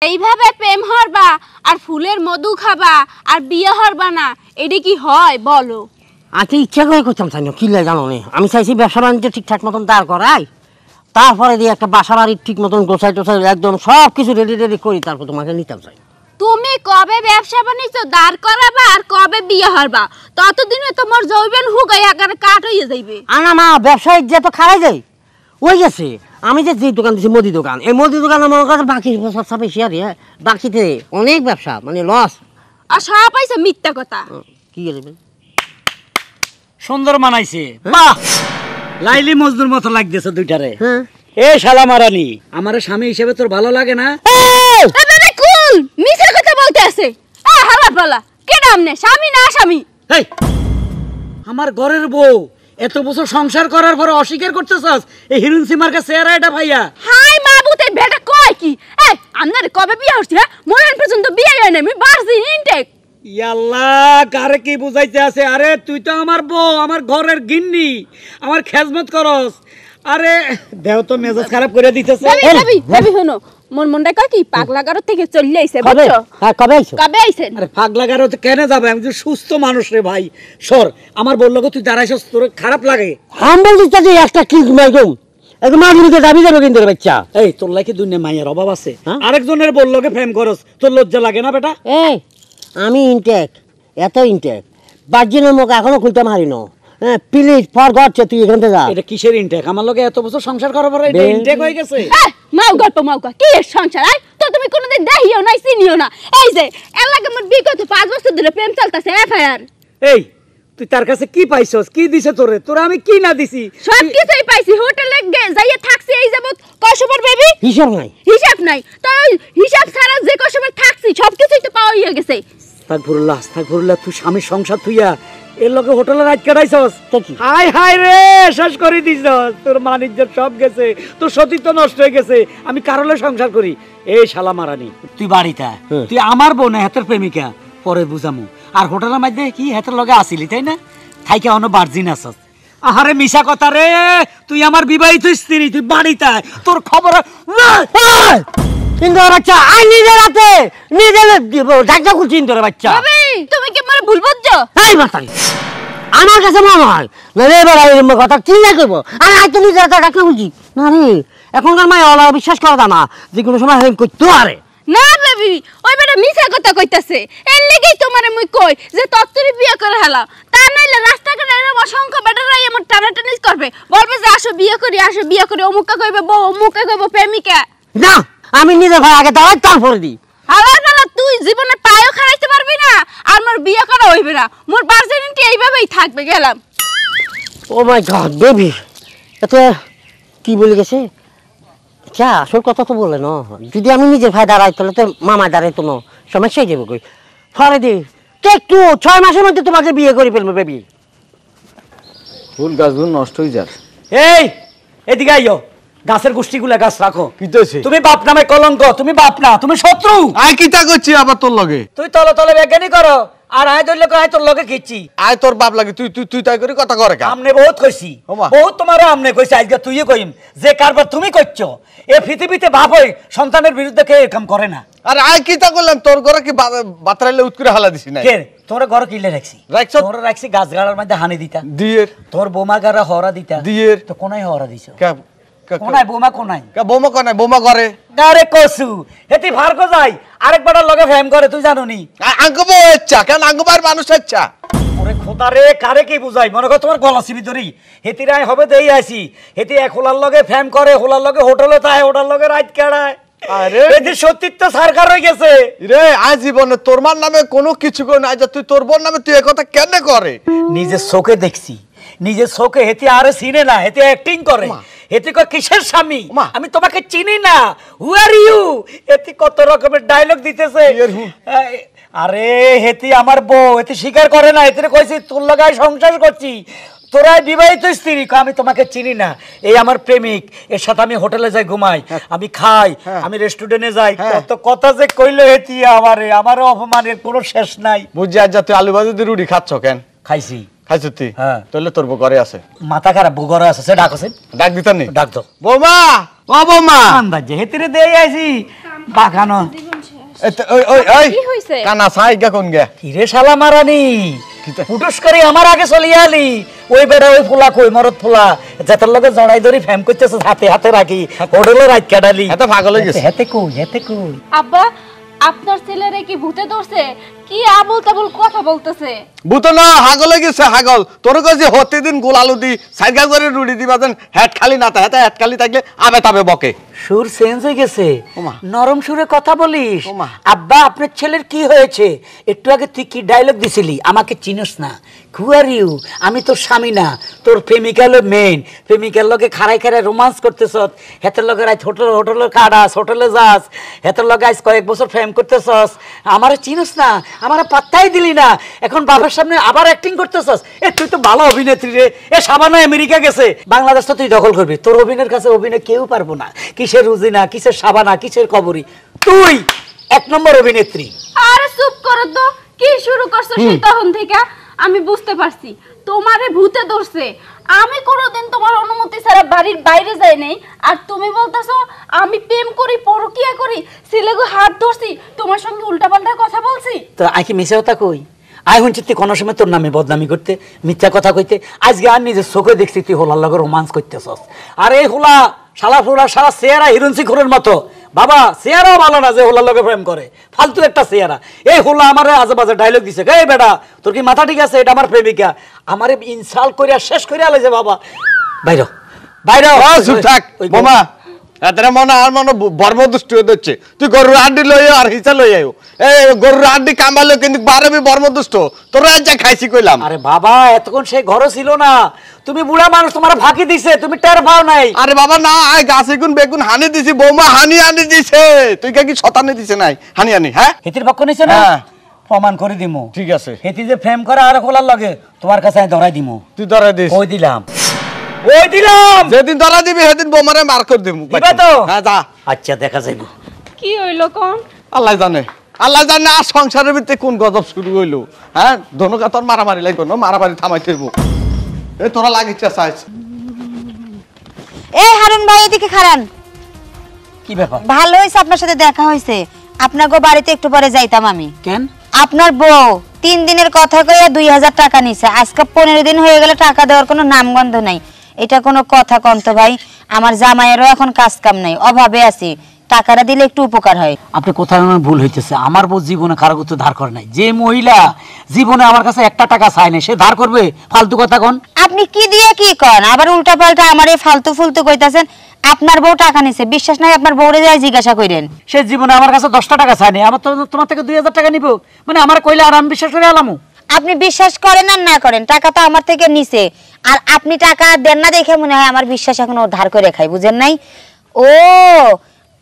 এইভাবে প্রেম হরবা আর ফুলের মধু খাবা আর বিয়ে হরবা না, এটা কি হয় বলো? আচ্ছা ইচ্ছা করে করতাম চাই না, কি জানো নে, আমি চাইছি ব্যবসা বাণিজ্য ঠিকঠাক মতন দাঁড় করাই, তারপরে দিয়ে একটা বাসা বাড়ির ঠিক মতন গোছাই টোছাই একদম সব কিছু রেডি রেডি করি, তারপর তোমাকে নিতাম চাই। তুমি কবে ব্যবসা বাণিজ্য দাঁড় করাবা আর কবে বিয়ে হরবা, ততদিনে তোমার যৌবন হুগাই আকারে কাট হয়ে যাইবে। আনা মা ব্যবসায়িক যে তো খারাই যায় ওই গেছে। আমি যে দোকান দিচ্ছি মুদি দোকান, এই মুদি দোকান আমার কাছে বাকি সব বেশি আর বাকিতে অনেক ব্যবসা মানে লস। আর সব পাইছে মিথ্যা কথা। কি করবে? সুন্দর মানাইছে, বাহ লাইলি মজদুর মতো লাগতেছে দুইটারে। হ্যাঁ এ শালা মারানি, আমার স্বামী হিসেবে তোর ভালো লাগে না? আরে কুল মিছা কথা বলতে আছে। হারার পালা কে নামনে, স্বামী না স্বামী? এই আমার ঘরের বউ এত বছর সংসার করার পরে অস্বীকার করতেছস এই হিরুন সিমার কাছে চেহারা এটা ভাইয়া? হাই মাবুতে বেটা কয় কি? এই আপনার কবে বিয়ে হচ্ছে? হ্যাঁ মরণ পর্যন্ত বিয়ে হয় না, আমি বারছি ইনটেক। ইয়াল্লাহ কারে কি বুঝাইতে আছে? আরে তুই তো আমার বউ, আমার ঘরের গিন্নি, আমার খেজমত করস। আরে দেহ তো মেজাজ খারাপ করে দিতেছে। ভাবি শোনো, মন মনটা কয় কি পাগলা গারো থেকে চলে আইছে বুঝছো? হ্যাঁ কবে আইছো? কবে আইছেন? আরে পাগলা গারো তো কেন যাবে, আমি তো সুস্থ মানুষ রে ভাই। সর, আমার বললো তুই দাঁড়াইছস, তোর খারাপ লাগে? আমি বলছি যে একটা কি একদম একদম মাঝুরিতে দাবি যাবে কিন্তু বাচ্চা। এই তোর লাইকে দুনিয়া মায়ের অভাব আছে? আরেকজনের বললো প্রেম করস, তোর লজ্জা লাগে না বেটা? এই আমি ইনটেক, এত ইনটেক বাজিনের মুখ এখনো খুলতে পারি না। হ্যাঁ প্লিজ ফর গড তুই এখান থেকে যা। এটা কিসের ইনটেক? আমার লগে এত বছর সংসার করার পরে এটা ইনটেক হয়ে গেছে? মাও গল্প কি এর সংসার? আই তো তুমি কোনোদিন দেখিও নাই চিনিও না। এই যে এলাকা আমার বিগত 5 বছর ধরে প্রেম চলতেছে এফআইআর। এই তুই তার কাছে কি পাইছস? কি দিছে তোরে? তোরা আমি কি না দিছি? সব কিছুই পাইছি। হোটেলে যাইয়া থাকছি এই যাবত কয়সময় বেবি? হিসাব নাই, হিসাব নাই তো হিসাব ছাড়া যে কয়সময় থাকছি সব কিছুই তো পাওয়া হয়ে গেছে। আস্তাগফিরুল্লাহ, তুই স্বামীর সংসার থুইয়া এর লগে হোটেলে রাত কাটাইছস? তো কি? হাই হাই রে, শেষ করে দিছস। তোর মান ইজ্জত সব গেছে, তোর সতীত্ব নষ্ট হয়ে গেছে। আমি কারলে সংসার করি? এই শালা মারানি, তুই বাড়িতে তুই আমার বোন হাতের প্রেমিকা, পরে বুঝামু। আর হোটেলের মধ্যে কি হাতের লগে আসিলি তাই না? থাইকে অন্য বার্জিন আসস। আহারে মিশা কথা রে, তুই আমার বিবাহিত স্ত্রী, তুই বাড়িতে তোর খবর কিন্তু বাচ্চা আই নিজে রাতে নিজে ঢাকা খুলছি তোর বাচ্চা। তুমি কি আমার ভুল বুঝছো? এই মাতারি আমার কাছে মনে হয় না রে এবার কথা কি না করবো। আর আজ তো নিজে রাতে ঢাকা খুলছি না রে। এখনকার মায় অলা বিশ্বাস করা দা না, যে কোনো সময় হেল্প করতে পারে না বেবি। ওই বেটা মিছা কথা কইতাছে। এর লাগেই তোমারে মুই কই যে তত্তরি বিয়ে করে হেলা, তা নাইলে রাস্তাঘাটে এরকম অসংখ্য বেটারাই আমার টানাটানিস করবে, বলবে যে আসো বিয়ে করি আসো বিয়ে করি। অমুকা কইবে বউ, অমুকা কইবে প্রেমিকা। না আমি নিজে ভাই আগে দাঁড়াই তারপরে দিই। হালার পালা তুই জীবনে পায়ও খারাইতে পারবি না আর মোর বিয়ে করা হইবে না। মোর ভার্জিনিটি এইভাবেই থাকবে। গেলাম। ও মাই গড বেবি, এটা কি বলে গেছে? আচ্ছা আসল কথা তো বলে না, যদি আমি নিজের ভাই দাঁড়াই তাহলে তো মামা দাঁড়াইতো না, সমস্যাই যাবে কই। ফরে দি একটু 6 মাসের মধ্যে তোমাকে বিয়ে করে ফেলবো বেবি। ফুল গাছগুলো নষ্ট হয়ে যার। এই এদিকে আইও, গাছের গোষ্ঠীগুলা গাছ রাখো। কি হইছে? তুমি বাপ নামে কলঙ্ক, তুমি বাপ না, তুমি শত্রু। আই কিটা করছি আবার তোর লগে? তুই তলে তলে বেজ্ঞানী করো আর আয় ধরলে আয় তোর লগে খিচ্ছি। আয় তোর বাপ লাগে, তুই তুই তুই তাই করে কথা করে কা? আমনে বহুত কইছি, বহুত তোমারে আমনে কইছি, আজকে তুইও কইম যে কারবার তুমি করছো। এ পৃথিবীতে বাপ হই সন্তানের বিরুদ্ধে কে কাম করে না। আরে আয় কিটা করলাম? তোর ঘরে কি বাতরাইলে উৎকুরে হালা দিছি না? কে তোর ঘর কিলে রাখছি? রাখছো? তোর রাখছি গাছ গাড়ার মধ্যে হানি দিতা দিয়ের, তোর বোমা গাড়া হরা দিতা দিয়ের। তো কোনায় হরা দিছো? কোনায় বোমা কোনায় বোমা কোনায় বোমা করে আরে কসু হেতি ভার্গো যাই আরেকবার লগে ফেম করে, তুই জানো নি? আঙ্গবো ইচ্ছা কেন? আঙ্গবার মানুষ ইচ্ছা। ওরে খোদা রে, কারে কি বুঝাই? মনে কর তোমার গলা চিবি ধরি। হেতিরাই হবে দেই আইছি, হেতি এক হোলার লগে ফেম করে, হোলার লগে হোটেলে তাই, হোটার লগে রাত কাটায়। আরে এদি সত্যিত্ব সরকার হয়ে গেছে রে। আজ জীবনে তোর মার নামে কোনো কিছু করে না, তুই তোর বোন নামে তুই একথা কেন করে? নিজের চোখে দেখছি, নিজের চোখে। হেতি আরে চিনে না, হেতি অ্যাক্টিং করে। হেতি কয় কিসের স্বামী, আমি তোমাকে চিনি না, হু আর ইউ। হেতি কত রকমের ডায়লগ দিতেছে। আরে হেতি আমার বউ, হেতি স্বীকার করে না। হেতি কইছি তোর লাগায় সংসার করছি, তোরাই বিবাহিত স্ত্রী, আমি তোমাকে চিনি না। এই আমার প্রেমিক, এর সাথে আমি হোটেলে যাই, ঘুমাই, আমি খাই, আমি রেস্টুরেন্টে যাই। কত কথা যে কইলো হেতি আমারে, আমারও অপমানের কোনো শেষ নাই। বুঝছি আজ তুই আলু ভাজি দিয়ে রুটি খাচ্ছ কেন? খাইছি। খাইছো তুই? হ্যাঁ। তাহলে তোর বউ ঘরে আছে? মাথা খারাপ, বউ ঘরে আছে, সে ডাকছে। ডাক দিতাম নি? ডাক দো। বৌমা, ও বৌমা। আন্দাজ হেতিরে দেই আইছি। বাগানো কি হইছে? কানা সাইগা কোন গে কিরে শালা মারানি ফুটুস করে আমার আগে চলিয়ে আলি ওই বেড়া ওই ফুলা কই মরদ ফুলা যাতার লগে জড়াই ধরি ফ্যাম করতেছে হাতে হাতে রাখি হোটেলে রাত কাটালি এত পাগল হয়ে গেছে হেতে কই আব্বা আপনার ছেলেরে কি ভূতে ধরছে কি আবল তাবল কথা বলতেছে বুতো না হাগল হয়ে গেছে হাগল তোর কাছে হতে দিন গোলালু দি সাইগা করে রুড়ি দিবা দেন হেড খালি না হেতে হেড খালি থাকলে আবে তবে বকে সুর চেঞ্জ হয়ে গেছে ওমা। নরম সুরে কথা বলিস ওমা। আব্বা আপনার ছেলের কি হয়েছে একটু আগে তুই কি ডায়লগ দিছিলি আমাকে চিনিস না হু আর ইউ আমি তোর স্বামী না তোর প্রেমিকা হলো মেইন প্রেমিকার লগে খাড়াই খাড়াই রোমান্স করতেছ হেতের লগে আজ হোটেলে কাটাস হোটেলে যাস হেতের লগে আজ কয়েক বছর ফ্রেম করতেছস আমারে চিনিস না আমারে পাত্তাই দিলি না এখন বাবার সামনে আবার অ্যাক্টিং করতেছস তুই তো ভালো অভিনেত্রী রে সাবানা আমেরিকা গেছে বাংলাদেশ তো তুই দখল করবি তোর অভিনয়ের কাছে অভিনয় কেউ পারবো না কিসের রুজিনা কিসের সাবানা কিসের কবরী তুই এক নম্বর অভিনেত্রী আরে চুপ করো তো কি শুরু করছো সেই তখন থেকে আমি বুঝতে পারছি তোমারে ভূতে ধরছে আমি কোনোদিন তোমার অনুমতি ছাড়া বাড়ির বাইরে যাই নাই আর তুমি বলতেছো আমি প্রেম করি পরকিয়া করি ছেলেগো হাত ধরছি তোমার সঙ্গে উল্টাপাল্টা কথা বলছি তো আই কি মিশা কথা কই আই হুন চিত্তি কোনো সময় তোর নামে বদনামি করতে মিথ্যা কথা কইতে আজকে আর নিজের চোখে দেখছি তুই হোলার লগে রোমান্স করতেছস আর এই হোলা শালা ফুলা শালা চেহারা হিরোইন খুরের মতো বাবা চেহারাও ভালো না যে হোলার লগে প্রেম করে ফালতু একটা চেহারা এই হোলা আমারে আজে বাজে ডায়লগ দিছে এই বেটা তোর কি মাথা ঠিক আছে এটা আমার প্রেমিকা আমারে ইনসাল্ট করিয়া শেষ করিয়া আলে যে বাবা বাইরে বাইরে চুপ থাক বোমা এতটা মনে আর মনে বর্ম দুষ্ট হয়ে যাচ্ছে তুই গরুর আড্ডি লই আর হিসা লই আইও এই গরুর আড্ডি কামালো কিন্তু বারবি বর্ম দুষ্ট তোরা যা খাইছি কইলাম আরে বাবা এতক্ষণ সেই ঘরে ছিল না তুমি বুড়া মানুষ তোমার ফাঁকি দিছে তুমি টের পাও নাই আরে বাবা না আই গাছে গুন বেগুন হানি দিছি বৌমা হানি আনি দিছে তুই কি শতানি দিছে নাই হানি আনি হ্যাঁ হেতির পক্ষ নিছে না হ্যাঁ। প্রমাণ করে দিমু ঠিক আছে হেতি যে ফ্রেম করে আর খোলার লাগে তোমার কাছে আমি ধরাই দিমু তুই ধরা দিস ওই দিলাম ওই দিলাম যেদিন ধরা দিবি সেদিন বৌমারে মার করে দিমু দিবা তো হ্যাঁ যা আচ্ছা দেখা যাইব কি হইলো কোন আল্লাহ জানে আর সংসারের ভিতরে কোন গজব শুরু হইলো হ্যাঁ ধনুকা তোর মারামারি লাগবে না মারামারি থামাইতে হইব এই তোরা লাগিচ্ছে চাইছ এই হারুন ভাই এদিকে খারান কি ব্যাপার ভালো হইছে আপনার সাথে দেখা হইছে আপনার গো বাড়িতে একটু পরে যাইতাম আমি কেন আপনার বউ 3 দিনের কথা কইয়া 2000 টাকা নিছে আজকে 15 দিন হয়ে গেল টাকা দেওয়ার কোনো নামগন্ধ নাই এটা কোনো কথা কন্ত ভাই আমার জামাইয়েরও এখন কাজ কাম নাই অভাবে আছি টাকাটা দিলে একটু উপকার হয় আপনি কোথায় আমার ভুল হইতেছে আমার বউ জীবনে কারো কাছে ধার করে নাই যে মহিলা জীবনে আমার কাছে একটা টাকা চায় না সে ধার করবে ফালতু কথা কোন আপনি কি দিয়ে কি করেন আবার উল্টা পাল্টা আমারে ফালতু ফুলতু কইতাছেন আপনার বউ টাকা নিছে বিশ্বাস নাই আপনার বউরে যাই জিজ্ঞাসা কইরেন সে জীবনে আমার কাছে 10 টাকা চায় না আমার তো তোমার থেকে 2000 টাকা নিব মানে আমার কইলে আর আমি বিশ্বাস করে আলামু আপনি বিশ্বাস করেন আর না করেন টাকা তো আমার থেকে নিছে আর আপনি টাকা দেন না দেখে মনে হয় আমার বিশ্বাস এখনো ধার করে খাই বুঝেন নাই ও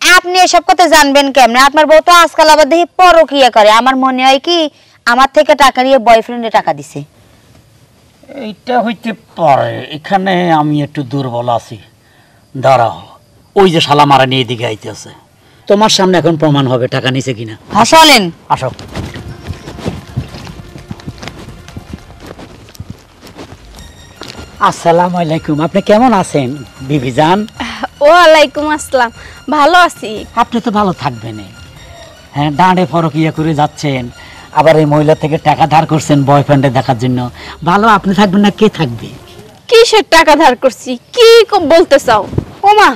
আপনি এসব কথা জানবেন কেমনে আপনার বউ তো আজকাল আবার দেখি পরকিয়া করে আমার মনে হয় কি আমার থেকে টাকা নিয়ে বয়ফ্রেন্ডে টাকা দিছে এইটা হইতে পারে এখানে আমি একটু দুর্বল আছি দাঁড়াও ওই যে শালা মারা নিয়ে এদিকে আইতেছে তোমার সামনে এখন প্রমাণ হবে টাকা নিছে কিনা হাসলেন আসো আসসালামু আলাইকুম আপনি কেমন আছেন বিবি জান ওয়ালাইকুম আসসালাম ভালো আছি আপনি তো ভালো থাকবেন হ্যাঁ ডাঁড়ে ফরকিয়া করে যাচ্ছেন আবার এই মহিলা থেকে টাকা ধার করছেন বয়ফ্রেন্ডে দেখার জন্য ভালো আপনি থাকবেন না কে থাকবে কিসের টাকা ধার করছি কি বলতে চাও ওমা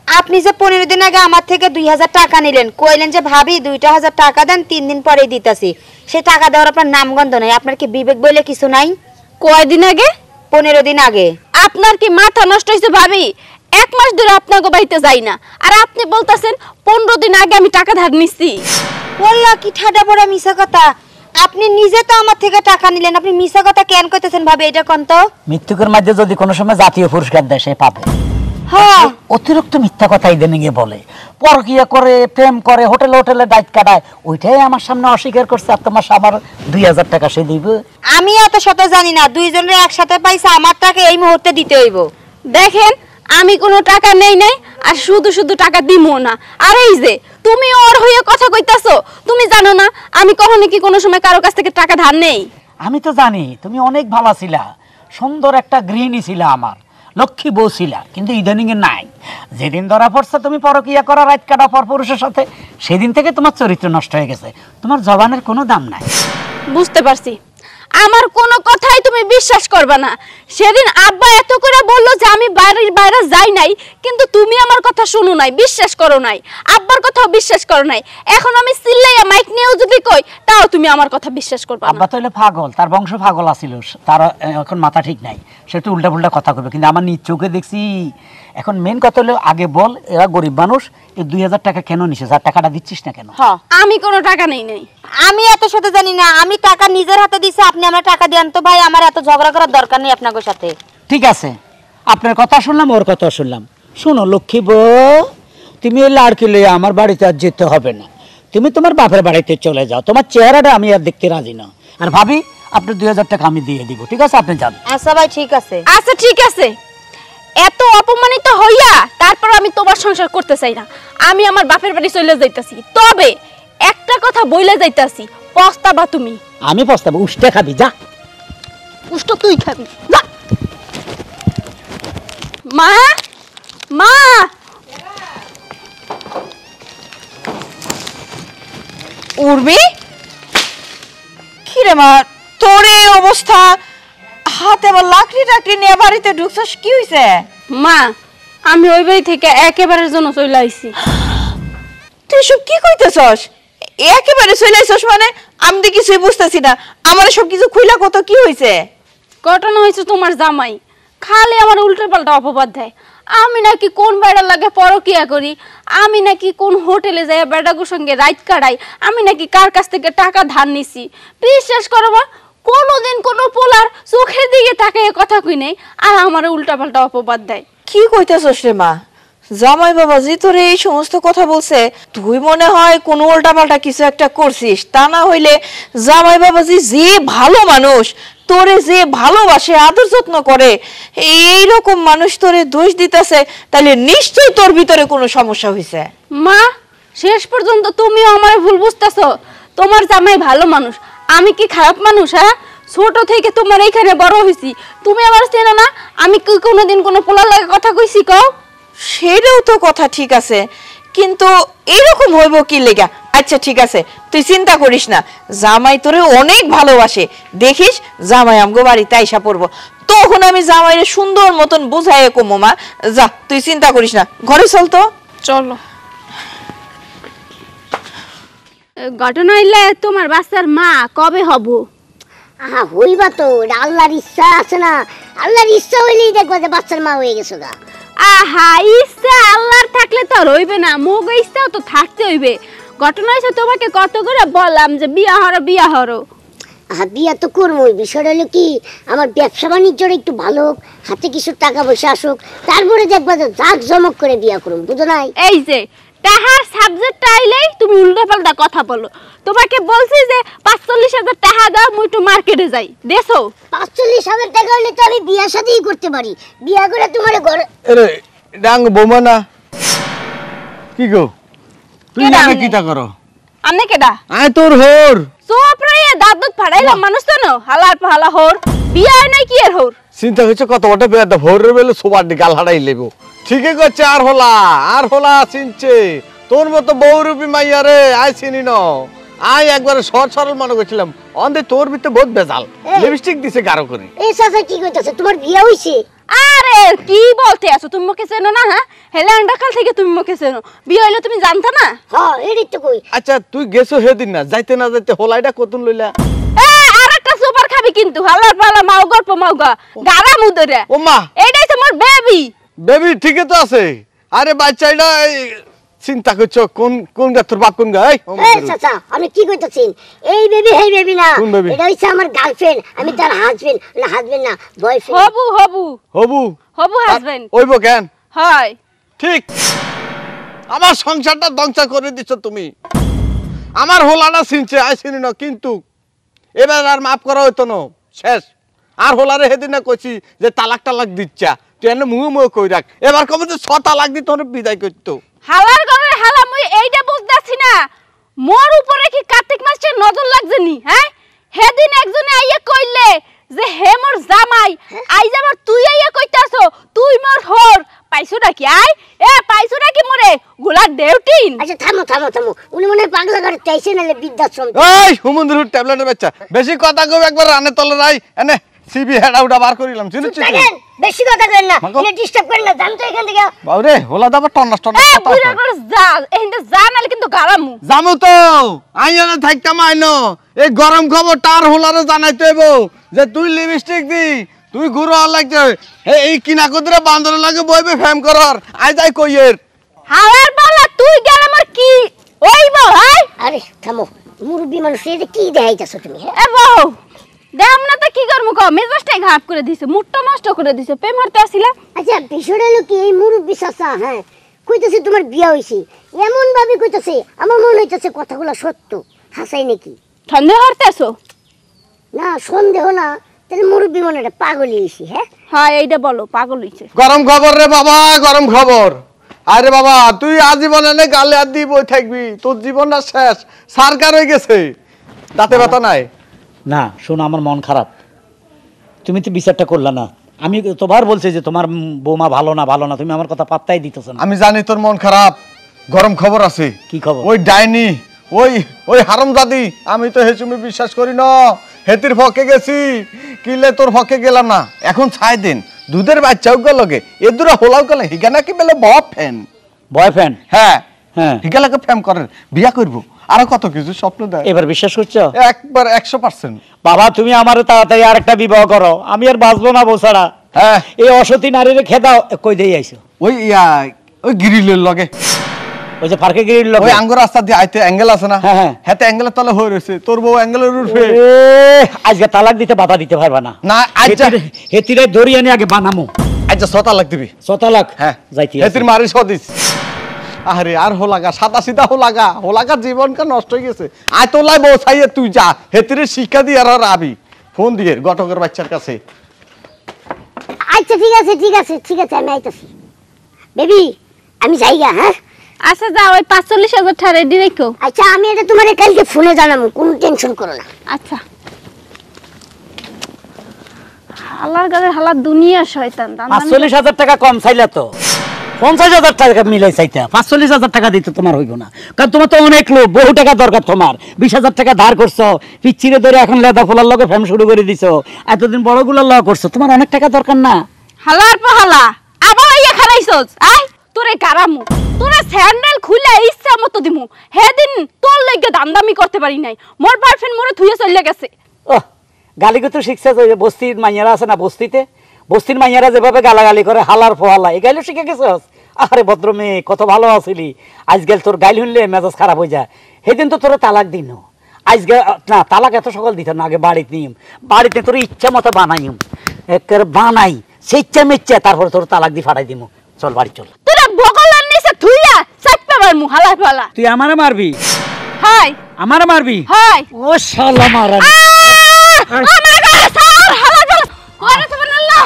আপনি যে 15 দিন আগে আমার থেকে 2000 টাকা নিলেন কইলেন যে ভাবি 2000 টাকা দেন 3 দিন পরেই দিতাছি সে টাকা দেওয়ার আপনার নামগন্ধ নাই আপনার কি বিবেক বলে কিছু নাই কয়দিন আগে 15 দিন আগে আপনার কি মাথা নষ্ট হইছে ভাবি এক মাস ধরে আপনাকে বাড়িতে যাই না আর আপনি বলতাছেন 15 দিন আগে আমি টাকা ধার নিছি বললা কি ঠাডা বড় মিছা কথা আপনি নিজে তো আমার থেকে টাকা নিলেন আপনি মিছা কথা কেন কইতেছেন ভাবি এটা কোন তো মৃত্যুকের মধ্যে যদি কোনো সময় জাতীয় পুরস্কার দেয় সে পাবে হ্যাঁ অতিরিক্ত মিথ্যা কথা ইদানিং বলে পরকিয়া করে প্রেম করে হোটেলে হোটেলে ডাইট কাটায় ওইটাই আমার সামনে অস্বীকার করছে আর তোমার আমার 2000 টাকা সে দিব আমি এত শত জানি না দুইজনের একসাথে পাইছে আমার টাকা এই মুহূর্তে দিতে হইব দেখেন আমি কোনো টাকা নেই নাই আর শুধু শুধু টাকা দিমো না আর এই যে তুমি ওর হয়ে কথা কইতাছো তুমি জানো না আমি কখনো কি কোনো সময় কারো কাছ থেকে টাকা ধার নেই আমি তো জানি তুমি অনেক ভালো ছিলা সুন্দর একটা গৃহিণী ছিলা আমার লক্ষ্মী বউ ছিলা, কিন্তু ইদানিং এ নাই। যেদিন ধরা পড়ছে তুমি পরকিয়া করা, রাত কাটা পরপুরুষের সাথে, সেদিন থেকে তোমার চরিত্র নষ্ট হয়ে গেছে। তোমার জবানের কোনো দাম নাই। বুঝতে পারছি, আমার কোনো কথাই তুমি বিশ্বাস করবে না। সেদিন আব্বা এত করে বললো যে আমি বাড়ির বাইরে যাই নাই, কিন্তু তুমি আমার কথা শুনো নাই, বিশ্বাস করো নাই, আব্বার কথাও বিশ্বাস করো নাই। এখন আমি চিল্লাইয়া মাইক নিয়েও যদি কই, তাও তুমি আমার কথা বিশ্বাস করবে না। আব্বা তো হলে পাগল, তার বংশ পাগল আছিল, তার এখন মাথা ঠিক নাই, সে তো উল্টা পুল্টা কথা কইবে। কিন্তু আমার নিজ চোখে দেখছি। এখন মেন কথা হলো, আগে বল, এরা গরিব মানুষ, এই 2000 টাকা কেন নিছে? যার টাকাটা দিচ্ছিস না কেন? হ্যাঁ, আমি কোনো টাকা নেই নাই। আমি এত সাথে জানি না, আমি টাকা নিজের হাতে দিছি, আপনি আমার টাকা দেন তো ভাই, আমার এত ঝগড়া করার দরকার নেই আপনাদের সাথে। ঠিক আছে, আপনার কথা শুনলাম, ওর কথা শুনলাম। শোনো লক্ষ্মী বউ, তুমি এই লাড়কি লইয়া আমার বাড়িতে আর যেতে হবে না, তুমি তোমার বাপের বাড়িতে চলে যাও। তোমার চেহারাটা আমি আর দেখতে রাজি না। আর ভাবি, আপনার 2000 টাকা আমি দিয়ে দিব, ঠিক আছে? আপনি যান। আচ্ছা ভাই, ঠিক আছে। আচ্ছা ঠিক আছে, এত অপমানিত হইয়া তারপর আমি তোমার সংসার করতে চাই না। আমি আমার বাপের বাড়ি চলে যাইতাছি, তবে একটা কথা বইলে যাইতাছি, পস্তাবা তুমি। আমি পস্তাবো? উষ্টা খাবি, যা। উষ্ট তুই খাবি, যা। মা, মা, উর্মি, কিরে মা, তোর এই অবস্থা, হাতে আবার লাকড়ি টাকড়ি নিয়ে বাড়িতে ঢুকছস, কি হইছে? মা, আমি ওই বাড়ি থেকে একেবারের জন্য চলে আইছি। তুই সব কি কইতেছস? একেবারে চলে আইছস মানে? আমি তো কিছুই বুঝতেছি না। আমার সব কিছু খুইলা কত, কি হইছে? ঘটনা হয়েছে, তোমার জামাই খালি আমার উল্টো পাল্টা অপবাদ দেয়। আমি নাকি কোন বেড়ার লাগে পরকিয়া করি, আমি নাকি কোন হোটেলে যাই বেড়াগুর সঙ্গে রাত কাটাই, আমি নাকি কার কাছ থেকে টাকা ধার নিছি। বিশ্বাস করো মা, কোনোদিন কোনো পোলার চোখের দিকে তাকায় কথা কই নাই, আর আমার উল্টা পাল্টা অপবাদ দেয়। কি কইতেছস রে মা? জামাই বাবাজি তোরে এই সমস্ত কথা বলছে? তুই মনে হয় কোনো উল্টাপাল্টা কিছু একটা করছিস, তা না হইলে জামাই বাবাজি যে ভালো মানুষ, তোরে যে ভালোবাসে, আদর যত্ন করে, এইরকম মানুষ তোরে দোষ দিতেছে, তাহলে নিশ্চয়ই তোর ভিতরে কোনো সমস্যা হয়েছে। মা, শেষ পর্যন্ত তুমিও আমার ভুল বুঝতেছো। তোমার জামাই ভালো মানুষ, আমি কি খারাপ মানুষ? হ্যাঁ, ছোট থেকে তোমার এইখানে বড় হয়েছি, তুমি আমার চেনো না? আমি কি কোনোদিন কোনো পোলার লাগে কথা কইছি? কও। সেটাও তো কথা ঠিক আছে, কিন্তু এরকম হইব কি লেগা? আচ্ছা ঠিক আছে, তুই চিন্তা করিস না, জামাই তোরে অনেক ভালোবাসে। দেখিস জামাই আমগো বাড়িতে আইসা পড়বো, তখন আমি জামাইরে সুন্দর মতন বুঝাইয়ে কমো। মা যা, তুই চিন্তা করিস না, ঘরে চল তো। চলো। ঘটনা হইলে তোমার বাচ্চার মা কবে হব? আহা, হইবা তো, এটা আল্লাহর ইচ্ছা আছে না? আল্লাহর ইচ্ছা হইলেই দেখবা যে বাচ্চার মা হয়ে গেছো গা। আহা, ইচ্ছা আল্লাহর থাকলে তো আর হইবে না, মোগ ইচ্ছাও তো থাকতে হইবে। ঘটনা হয়েছে, তোমাকে কত করে বললাম যে বিয়া হরো বিয়া হরো। আহা, বিয়া তো করবো। বিষয়টা হলো কি, আমার ব্যবসা বাণিজ্যটা একটু ভালো হোক, হাতে কিছু টাকা পয়সা আসুক, তারপরে দেখবা যে জাক জমক করে বিয়া করুন, বুঝো নাই? এই যে টাকার সাবজেক্ট আইলেই তুমি উল্টা পাল্টা কথা বলো। তোমাকে বলছি যে 45,000 টাকা দাও, মুই একটু মার্কেটে যাই, দেছো? 45,000 টাকা হলে তো আমি বিয়া শাদিই করতে পারি। বিয়া করে তোমার ঘরে এরে ডাং বোমা না কি গো, তুই কেডা নামে আমনে? কিটা করো? আমনে কেডা? আয় তোর হোর। চুপ রইয়া দাঁত দুধ ফাড়াইলাম মানুষ তো না, হালার পাহালা হোর। বিয়া হয় নাই কি এর হোর? চিন্তা হচ্ছে কত বড় বেদা, ভোরের বেলা সোবার গাল হারাই লেবো। ঠিকই করছে, আর হলা চিনছে তোর মতো বউরূপী মাইয়া রে। আয় চিনি ন, আয় একবারে সহজ সরল মনে করছিলাম, অন্ধে তোর ভিতরে বহুত বেজাল, লিপস্টিক দিছে গাঢ় করে। এই চাচা কি কইতাছে, তোমার বিয়া হইছে? আরে কি বলতে আছো, তুমি মুখে চেনো না? হ্যাঁ, হেলান্ডা কাল থেকে তুমি মুখে চেনো, বিয়ে হইলে তুমি জানতা না? হ্যাঁ, এটাই তো কই। আচ্ছা তুই গেছো সেদিন না, যাইতে না যাইতে হোলাইটা কতুন লইলা? আরেকটা সুপার খাবি কিন্তু, হালার পালা মাও গল্প মাওগা গাড়া মুদরে। ও মা, এইটাই তোমার বেবি। বেবি ঠিকই তো আছে। আরে বাচ্চাটা চিন্তা করছো কোন কোন গা, তোর বাপ কোন গা? এই চাচা, আমি কি কইতাছি, এই বেবি হেই বেবি না, কোন baby? এটা হইছে আমার গার্লফ্রেন্ড, আমি তার হাজবেন্ড, না হাজবেন্ড না, বয়ফ্রেন্ড। হবু হবু হবু হবু হাজবেন্ড ওইব কেন? হয়। ঠিক, আমার সংসারটা ধ্বংস করে দিচ্ছ তুমি। আমার হোলাটা চিনছে, আই চিনি না, কিন্তু এবার আর মাফ করা হইতো না, শেষ। আর হোলারে সেদিন কইছি যে তালাক টালাক দিচ্ছা, তুই এনে মুহ কই রাখ, এবার কবে যে 6 তালাক দিত বিদায় করতো। হালার ঘরে হালা, মুই এইটা বুঝতাছি না, মোর উপরে কি কার্তিক মাসের নজর লাগছে নি? হ্যাঁ, হেদিন একজনে আইয়া কইলে যে হে মোর জামাই আইজ আবার তুই আইয়া কইতাছো তুই মোর হর পাইছো নাকি আই এ পাইছো নাকি মোরে গোলার দেউটিন আচ্ছা থামো থামো থামো উনি মনে হয় পাগলা করে চাইছে নালে বৃদ্ধাশ্রম এই হুমুন্দুর ট্যাবলেটের বাচ্চা বেশি কথা কই একবার রানে তলে রাই এনে সিবি হেড আউট বার করিলাম চিনিস দেখেন বেশি কথা করেন না এনে ডিস্টার্ব করেন না জানতো এখান থেকে বাবরে হোলা দাবা টন্নাস টন্নাস এ কথা বুড়া করে যা এন্ড যা নালে কিন্তু গালামু জামু তো আইনা থাকতাম আইনো এই গরম খবর তার হোলারে জানাইতে হইব যে তুই লিপস্টিক দি তুই গুরু আর লাগতে এই কিনা কুদরে বান্দর লাগে বইবে ফেম করার আই যাই কইয়ের হাওয়ার বলা তুই গেল আমার কি ওইব হাই আরে থামো মুরব্বি মানুষ এটা কি দেখাইতাছো তুমি হ্যাঁ এ বউ দেম না তো কি করমু কও মেজাজটাই খারাপ করে দিছে মুডটা নষ্ট করে দিছে প্রেম হারতে আসিলা আচ্ছা বিষয়টা হলো কি এই মুরব্বি চাচা হ্যাঁ কইতাছে তোমার বিয়া হইছে এমন ভাবে কইতাছে আমার মনে হইতাছে কথাগুলো সত্য হাসাই নাকি সন্দেহ করতেছো না সন্দেহ না তাহলে মুরব্বি মনে একটা পাগলই হইছে হ্যাঁ হ্যাঁ এইটা বলো পাগল হইছে গরম খবর রে বাবা গরম খবর আরে বাবা তুই আজীবনে নে গালে আর দি বই থাকবি তোর জীবনটা শেষ সরকার হয়ে গেছে দাঁতে ব্যথা নাই না শোনো আমার মন খারাপ তুমি তো বিচারটা করলা না আমি তোবার বলছি যে তোমার বৌমা ভালো না তুমি আমার কথা পাত্তাই দিতেছ না আমি জানি তোর মন খারাপ গরম খবর আছে কি খবর ওই ডাইনি ওই হারামজাদি আমি তো হেচুমি বিশ্বাস করি না হেতির ফকে গেছি কিলে তোর ফকে গেলাম না এখন ছাই দিন দুধের বাচ্চাও গেলগে এদুরা হোলাও গেলে হিগানা কি বেলে বয় ফ্যান বয়ফ্রেন্ড হ্যাঁ হ্যাঁ হিগালাকে ফ্যাম করেন বিয়া করব আরো কত কিছু স্বপ্ন দেয় এবার বিশ্বাস করছো একবার 100% বাবা তুমি আমারও তাড়াতাড়ি আরেকটা বিবাহ করো আমি আর বাঁচবো না বসারা হ্যাঁ এই অসতী নারীর খেদাও কই দিয়ে আইছো ওই গিরিলের লগে ওই যে ফারকে গিরির লোক ওই আঙ্গুর রাস্তা দিয়ে আইতে অ্যাঙ্গেল আছে না হ্যাঁ, হ্যাঁ। হাতে অ্যাঙ্গেলের তলে হয়ে রয়েছে তোর বউ অ্যাঙ্গেলের উঠবে আজকে তালাক দিতে বাধা দিতে পারবা না না আচ্ছা হেতিরে ধরি আনি আগে বানামো আচ্ছা 6 তালাক দিবি 6 তালাক হ্যাঁ যাইতি হেতির মারি সদিস আরে আর হোলাগা সাদা সিধা হোলাগার জীবনটা নষ্ট হয়ে গেছে আয় তোলাই বউ ছাইয়ে তুই যা হেতিরে শিক্ষা দিয়ে আর আবি ফোন দিয়ে গটকের বাচ্চার কাছে আচ্ছা ঠিক আছে আমি আইতাছি বেবি আমি যাইগা হ্যাঁ আচ্ছা যাও ওই 45,000 টাকা রেডি রাখো আচ্ছা আমি এটা তোমারে কালকে ফোনে জানাবো কোনো টেনশন করো না আচ্ছা হালার গালে হালা দুনিয়া শয়তান 45,000 টাকা কম চাইলা তো 50,000 টাকা মিলাই চাইতা 45,000 টাকা দিতে তোমার হইব না কারণ তোমার তো অনেক লোক বহু টাকা দরকার তোমার 20,000 টাকা ধার করছো পিচ্চিরে ধরে এখন লেদা ফোলার লগে ফেম শুরু করে দিছো এতদিন বড়গুলো ল করছো তোমার অনেক টাকা দরকার না হালার পাহালা আবার আইয়া খারাইছস আই তোরে গারামু তোরে স্যান্ডেল খুলে ইচ্ছা মতো দিমু হেদিন তোর লাগি দামদামি করতে পারি নাই মোর বয়ফ্রেন্ড মোরে থুইয়া চলে গেছে ও গালিকে তো শিখছে ওই যে বস্তির মাইয়ারা আছে না বস্তির মাইয়ারা যেভাবে গালাগালি করে হালার ফোহালা এই গাইলো শিখে গেছস আরে ভদ্র মেয়ে কত ভালো আছিলি আজকাল তোর গাইল শুনলে মেজাজ খারাপ হয়ে যায় সেদিন তো তোর তালাক দিন আজকে না তালাক এত সকাল দিত না আগে বাড়িতে নিম বাড়িতে তোর ইচ্ছা মতো বানাইম একের বানাই সেচ্ছা মেচ্ছা তারপরে তোর তালাক দিয়ে ফাটাই দিমু চল বাড়ি চল তোরা বগলের নিচে থুইয়া চাপতে পারমু হালার পালা তুই আমারে মারবি হাই আমারে মারবি হাই ও শালা মারা আমার গায়ে সার হালা গেল ওরে সুবহানাল্লাহ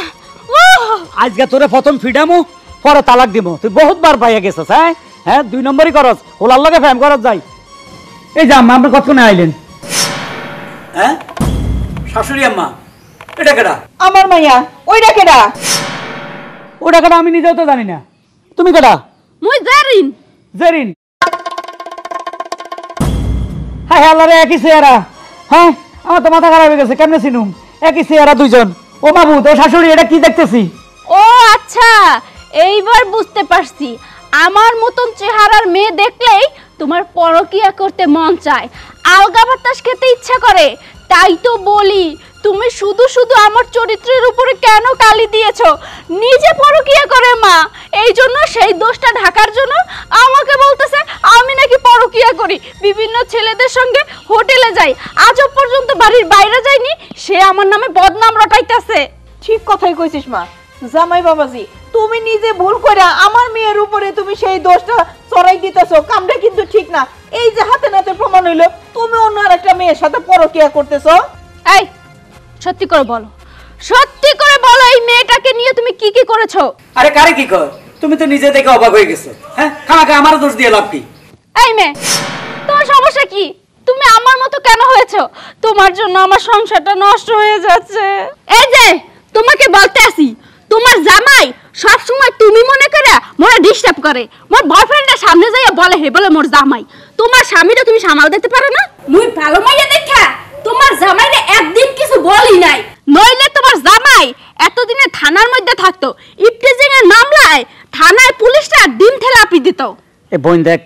আজকে তোরে প্রথম ফিডামু পরে তালাক দিমু তুই বহুতবার পাইয়া গেছস হ্যাঁ 2 নম্বরই করস ওলার লগে ফ্যাম করস যাই এই যে আম্মা আপনি কতক্ষণে আইলেন হ্যাঁ শাশুড়ি আম্মা এটা কেডা আমার মাইয়া ওইটা কেডা ওটা কেডা আমি নিজেও তো জানি না তুমি কেডা মুই জারিন জেরিন হ্যাঁ আল্লাহ রে একই চেহারা হ্যাঁ আমার তো মাথা খারাপ হয়ে গেছে কেমনে চিনুম একই চেহারা দুইজন ও মাবুদ ও শাশুড়ি এটা কি দেখতেছি ও আচ্ছা এইবার বুঝতে পারছি আমার মতন চেহারার মেয়ে দেখলেই তোমার পরকিয়া করতে মন চায় আলগা বাতাস খেতে ইচ্ছা করে তাই তো বলি তুমি শুধু শুধু আমার চরিত্রের উপরে কেন কালি দিয়েছো নিজে পরকিয়া করে মা এই জন্য সেই দোষটা ঢাকার জন্য আমাকে বলতেছে আমি নাকি পরকিয়া করি বিভিন্ন ছেলেদের সঙ্গে হোটেলে যাই আজও পর্যন্ত বাড়ির বাইরে যাইনি সে আমার নামে বদনাম রটাইতেছে ঠিক কথাই কইছিস মা জামাই বাবাজি তুমি নিজে ভুল কইরা আমার মেয়ের উপরে তুমি সেই দোষটা চড়াই দিতেছো কামটা কিন্তু ঠিক না এই যে হাতে নাতে প্রমাণ হইলো তুমি অন্য আরেকটা মেয়ের সাথে পরকিয়া করতেছো এই সত্যি করে বলো এই মেয়েটাকে নিয়ে তুমি কি কি করেছো আরে কারে কি কর তুমি তো নিজে দেখে অবাক হয়ে গেছো হ্যাঁ খামাখা আমার দোষ দিয়ে লাভ কি এই মেয়ে তোমার সমস্যা কি তুমি আমার মতো কেন হয়েছো? তোমার জন্য আমার সংসারটা নষ্ট হয়ে যাচ্ছে। এই যে তোমাকে বলতে আসি, তোমার জামাই সব সময় তুমি মনে করে মোরে ডিস্টার্ব করে। মোর বয়ফ্রেন্ডের সামনে যাইয়া বলে হে বলে মোর জামাই। তোমার স্বামীটা তুমি সামাল দিতে পারো না? মুই ভালো মাইয়া দেখা তোমার জামাইরে একদিন কিছু বলি নাই, নইলে তোমার জামাই এতদিনে থানার মধ্যে থাকতো। ইফটিজিং এর মামলায় থানায় পুলিশটা ডিম থেরাপি দিত। এ বোন দেখ,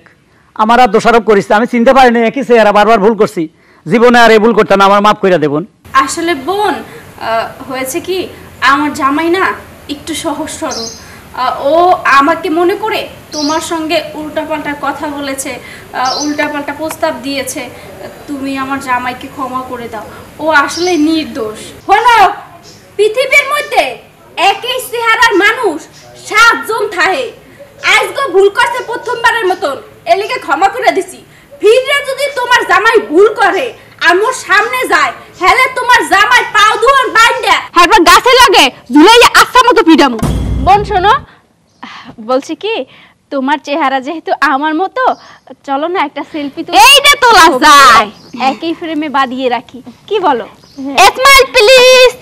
আমার আর দোষারোপ করিস না, আমি চিনতে পারিনি একই চেহারা, বারবার ভুল করছি। জীবনে আর এই ভুল করতে না, আমার মাফ করে দেবন। আসলে বোন হয়েছে কি, আমার জামাই না একটু সহজ সরল। ও আমাকে মনে করে তোমার সঙ্গে উল্টাপাল্টা কথা বলেছে, উল্টাপাল্টা প্রস্তাব দিয়েছে। তুমি আমার জামাইকে ক্ষমা করে দাও, ও আসলে নির্দোষ। হলো পৃথিবীর মধ্যে একই চেহারার মানুষ 7 জন থাকে। আজকে ভুল করছে প্রথমবারের মতন, এলিকে ক্ষমা করে দিছি। ফিরে যদি তোমার জামাই ভুল করে আমার সামনে যায়, হেলে তোমার জামাই পাও দুয়ার বাইন্দা হারবার গাছে লাগে ঝুলাইয়া আচ্ছা মতো পিডামু। বোন শোনো, বলছি কি, তোমার চেহারা যেহেতু আমার মতো, চলো না একটা সেলফি তো এইটা তোলা যায়, একই ফ্রেমে বাঁধিয়ে রাখি, কি বলো? Smile please.